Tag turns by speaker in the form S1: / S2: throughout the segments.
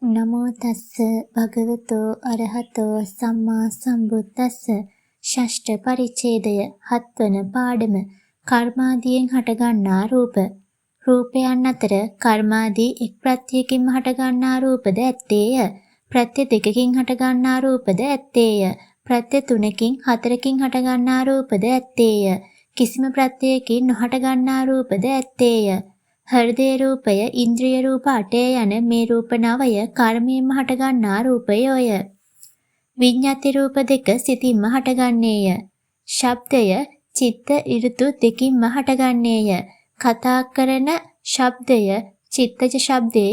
S1: නමෝ තස්ස භගවතෝ අරහතෝ සම්මා සම්බුද්දස්ස ෂෂ්ඨ පරිච්ඡේදය හත්වන පාඩම කර්මාදියෙන් හටගන්නා රූප. රූපයන් අතර කර්මාදී එක් ප්‍රත්‍යයකින්ම හටගන්නා රූපද ඇත්තේය. ප්‍රත්‍ය දෙකකින් හටගන්නා රූපද ඇත්තේය. ප්‍රත්‍ය තුනකින් හතරකින් හටගන්නා රූපද ඇත්තේය. කිසිම ප්‍රත්‍යයකින් නොහටගන්නා රූපද ඇත්තේය. හෘදේ රූපය, ඉන්ද්‍රිය රූප 8 යන මේ රූප 9 කර්මයෙන්ම හටගන්නා රූපයෝය. විඤ්ඤාති රූප දෙක සිතින්ම හටගන්නේය. ශබ්දය, චිත්ත ඍතු දෙකින්ම හටගන්නේය. කතා කරන ශබ්දය, චිත්තජ ශබ්දය.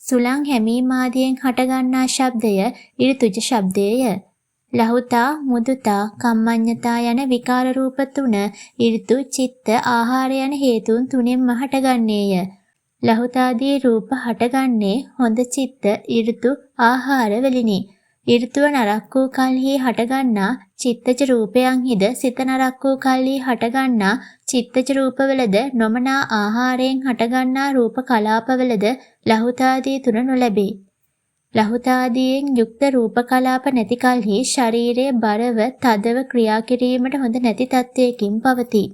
S1: සුලං හැමීම් ආදියෙන් හටගන්නා ශබ්දය, ඍතුජ ශබ්දය. ලහුතා, මුදුතා, කම්මඤ්ඤතා යන විකාර රූප තුන ඍතු, චිත්ත, ආහාර යන හේතුන් තුනෙන්ම හටගන්නේය. ලහුතාදී රූප හටගන්නේ හොඳ චිත්ත, ඍතු, ආහාර වලිනි. ඍතුව නරක් වූ කල්හි හටගන්නා චිත්තජ රූපයන්හිද සිත නරක් වූ කල්හි හටගන්නා චිත්තජ රූපවලද නොමනා ආහාරයෙන් හටගන්නා රූප කලාපවලද ලහුතාදී තුන නොලැබේ. ලහුතාදීන් යුක්ත රූප කලාප නැති කල්හි ශරීරයේ බරව තදව ක්‍රියා කිරීමට හොඳ නැති තත්වයකින් පවතී.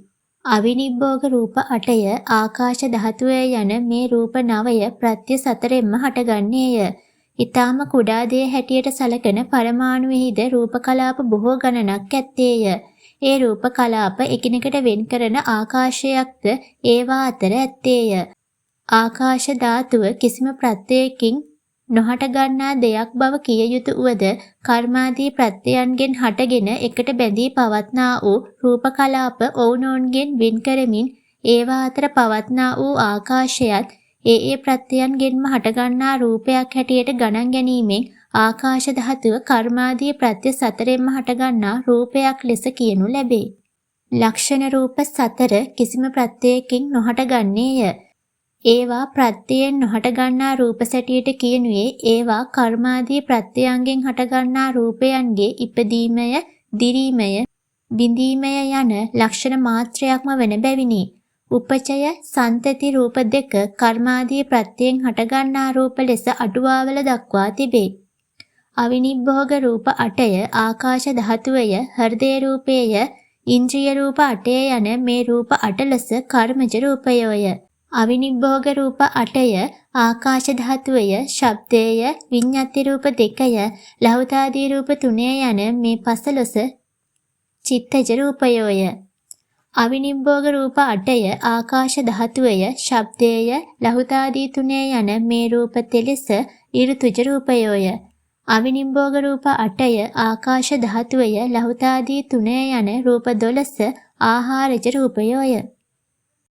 S1: අවිනිබ්බෝග රූප 8 ආකාශ ධාතුවේ යන මේ රූප 9 ප්‍රත්‍ය සතරෙන්ම හටගන්නේය. ඊටාම කුඩා දේ හැටියට සලකන පරමාණුෙහිද රූප කලාප බොහෝ ගණනක් ඇත්තේය. ඒ රූප කලාප එකිනෙකට වෙන් කරන ආකාශයක්ද ඒවා අතර ඇත්තේය. ආකාශ ධාතුව කිසිම ප්‍රත්‍යයකින් නොහට ගන්නා දෙයක් බව කිය යුතු උවද කර්මාදී ප්‍රත්‍යයන්ගෙන් හටගෙන එකට බැඳී පවත්නා වූ රූප කලාප ඔවුනොවුන්ගෙන් වෙන් කරමින් ඒවා අතර පවත්නා වූ ආකාශයත් ඒ ප්‍රත්‍යයන්ගෙන්ම හටගන්නා රූපයක් හැටියට ගණන් ගැනීමෙන් ආකාශ ධාතුව කර්මාදී ප්‍රත්‍ය සතරෙන්ම හටගන්නා රූපයක් ලෙස කියනු ලැබේ. ලක්ෂණ රූප 4 කිසිම ප්‍රත්‍යයකින් නොහට ගන්නේය. ඒවා ප්‍රත්‍යයෙන් නොහට ගන්නා රූප සැටියට කියනුවේ ඒවා කර්මාදී ප්‍රත්‍යයන්ගෙන් හටගන්නා රූපයන්ගේ ඉපදීමය, දිරීමය, බිඳීමය යන ලක්ෂණ මාත්‍රයක්ම වන බැවිනි. උපචය, සන්තති රූප දෙක කර්මාදී ප්‍රත්‍යයෙන් හටගන්නා රූප ලෙස අටුවාවල දක්වා තිබේ. අවිනිබ්බෝග රූප 8 ආකාශ ධාතුවය, හෘදේ රූපය, ඉන්ද්‍රිය රූප 8 යන මේ රූප 8 ලෙස කර්මජ රූපයෝය. අවිනිබ්බෝග රූප 8 ආකාශ ධාතුවය, ශබ්දය, විඤ්ඤාති රූප 2 ලහුතාදී රූප 3 යන මේ 15 චිත්තජ රූපයෝය. අවිනිබ්බෝග රූප 8 ආකාශ ධාතුවය, ශබ්දය, ලහුතාදී 3 යන මේ රූප 13 ඍතුජ රූපයෝය. අවිනිබ්බෝග රූප 8 ආකාශ ධාතුවය, ලහුතාදී 3 යන රූප 12 ආහාරජ රූපයෝය.